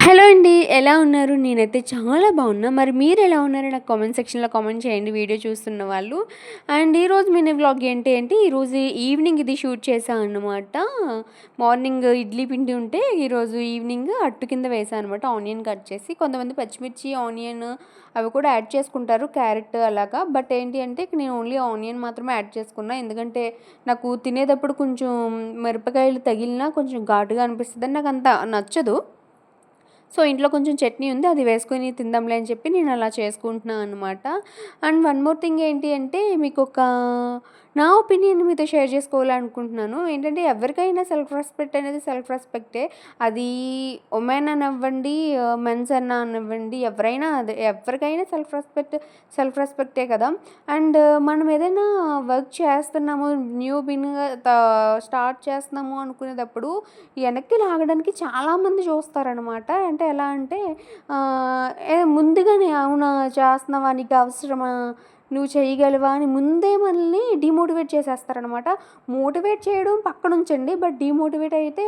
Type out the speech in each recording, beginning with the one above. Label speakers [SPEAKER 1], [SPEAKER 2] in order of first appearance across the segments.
[SPEAKER 1] Hello అండి. ఎలా ఉన్నారు? నేనైతే చాలా బాగున్నా. మరి మీరెలా ఉన్నారో నాకు కామెంట్ సెక్షన్‌లో కామెంట్ చేయండి వీడియో చూస్తున్న వాళ్ళు. అండ్ ఈరోజు మినీ వ్లాగ్ ఏంటి అంటే ఈరోజు ఈవినింగ్ ఇది షూట్ చేశా అనమాట. మార్నింగ్ ఇడ్లీ పిండి ఉంటే ఈరోజు ఈవినింగ్ అట్టు కింద వేశా అనమాట. ఆనియన్ కట్ చేసి కొంతమంది పచ్చిమిర్చి, ఆనియన్ అవి కూడా యాడ్ చేసుకుంటారు. క్యారెట్ అలాగా. బట్ ఏంటి అంటే నేను ఓన్లీ ఆనియన్ మాత్రమే యాడ్ చేసుకున్నా. ఎందుకంటే నాకు తినేటప్పుడు కొంచెం మిరపకాయలు తగిలినా కొంచెం ఘాటుగా అనిపిస్తదని నాకంత నచ్చదు. సో, ఇంట్లో కొంచెం చట్నీ ఉంది. అది వేసుకొని తిందాంలే అని చెప్పి నేను అలా చేసుకుంటున్నా అనమాట. అండ్ వన్ మోర్ థింగ్ ఏంటి అంటే నా ఒపీనియన్ మీతో షేర్ చేసుకోవాలనుకుంటున్నాను. ఏంటంటే ఎవరికైనా సెల్ఫ్ రెస్పెక్ట్ అనేది సెల్ఫ్ రెస్పెక్టే. అది ఉమెన్ అనివ్వండి, మెన్స్ అనివ్వండి, ఎవరైనా అదే ఎవరికైనా సెల్ఫ్ రెస్పెక్టే కదా! అండ్ మనం ఏదైనా వర్క్ చేస్తున్నాము, న్యూ స్టార్ట్ చేస్తున్నాము అనుకునేటప్పుడు వెనక్కి లాగడానికి చాలామంది చూస్తారనమాట. అంటే ఎలా అంటే ముందుగానే అవునా చేస్తున్నావా? నీకు అవసరమా? నువ్వు చేయగలవా? అని ముందే మనల్ని డీమోటివేట్ చేసేస్తారనమాట. మోటివేట్ చేయడం పక్కనుంచండి. బట్ డీమోటివేట్ అయితే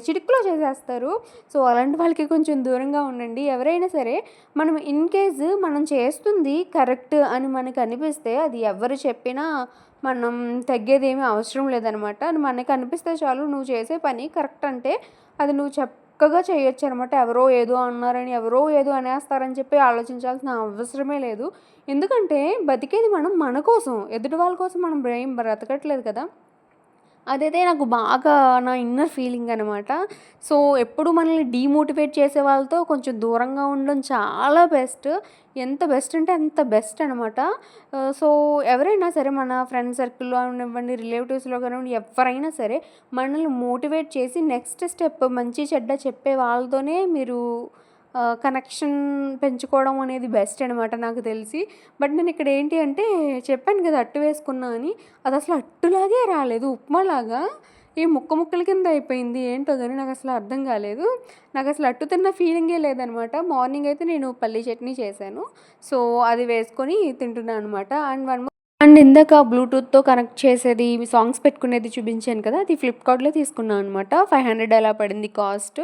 [SPEAKER 1] చిటికలో చేసేస్తారు. సో, అలాంటి వాళ్ళకి కొంచెం దూరంగా ఉండండి. ఎవరైనా సరే మనం ఇన్‌కేస్ మనం చేస్తుంది కరెక్ట్ అని మనకు అనిపిస్తే అది ఎవరు చెప్పినా మనం తగ్గేదేమీ అవసరం లేదనమాట. మనకు అనిపిస్తే చాలు నువ్వు చేసే పని కరెక్ట్ అంటే అది నువ్వు చక్కగా చేయొచ్చనమాట. ఎవరో ఏదో అన్నారని, ఎవరో ఏదో అనేస్తారని చెప్పి ఆలోచించాల్సిన అవసరమే లేదు. ఎందుకంటే బతికేది మనం మన కోసం. ఎదుటి వాళ్ళ కోసం మనం ఏం బ్రతకట్లేదు కదా! అదైతే నాకు బాగా నా ఇన్నర్ ఫీలింగ్ అనమాట. సో, ఎప్పుడు మనల్ని డీమోటివేట్ చేసే వాళ్ళతో కొంచెం దూరంగా ఉండడం చాలా బెస్ట్. ఎంత బెస్ట్ అంటే అంత బెస్ట్ అనమాట. సో, ఎవరైనా సరే మన ఫ్రెండ్ సర్కిల్‌లో అవనివ్వండి, రిలేటివ్స్‌లో కానివ్వండి, ఎవ్వరైనా సరే మనల్ని మోటివేట్ చేసి నెక్స్ట్ స్టెప్ మంచి చెడ్డ చెప్పే వాళ్ళతోనే మీరు కనెక్షన్ పెంచుకోవడం అనేది బెస్ట్ అనమాట నాకు తెలిసి. బట్ నేను ఇక్కడ ఏంటి అంటే చెప్పాను కదా! అట్టు వేసుకున్నా అని. అదసలు అట్టులాగే రాలేదు. ఉప్మాలాగా ఈ ముక్కల కింద అయిపోయింది. ఏంటో గాని నాకసలు అర్థం కాలేదు. నాకసలు అట్టు తిన్న ఫీలింగే లేదనమాట. మార్నింగ్ అయితే నేను పల్లీ చట్నీ చేశాను. సో, అది వేసుకొని తింటున్నా అనమాట. అండ్ ఇందాక బ్లూటూత్‌తో కనెక్ట్ చేసేది, సాంగ్స్ పెట్టుకునేది చూపించాను కదా! అది ఫ్లిప్‌కార్ట్‌లో తీసుకున్నా అనమాట. 500 అలా పడింది కాస్ట్.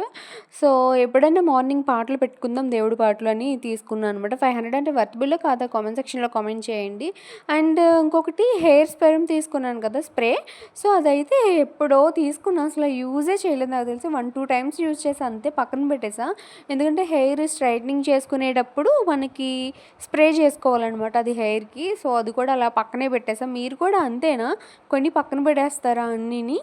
[SPEAKER 1] సో, ఎప్పుడైనా మార్నింగ్ పాటలు పెట్టుకుందాం దేవుడి పాటలు అని తీసుకున్నా అనమాట. 500 అంటే వర్తబుల్లో కాదా కామెంట్ సెక్షన్‌లో కామెంట్ చేయండి. అండ్ ఇంకొకటి హెయిర్ స్పేరమ్ తీసుకున్నాను కదా! స్ప్రే. సో, అదైతే ఎప్పుడో తీసుకున్నా. అసలు యూజే చేయలేదు నాకు తెలిసి 1, 2 టైమ్స్ యూజ్ చేశా అంతే పక్కన పెట్టేసా. ఎందుకంటే హెయిర్ స్ట్రైట్నింగ్ చేసుకునేటప్పుడు మనకి స్ప్రే చేసుకోవాలనమాట అది హెయిర్‌కి. సో, అది కూడా అలా పక్కనే పెట్టేసా. మీరు కూడా అంతేనా? కొన్ని పక్కన పెట్టేస్తారా అన్నీని?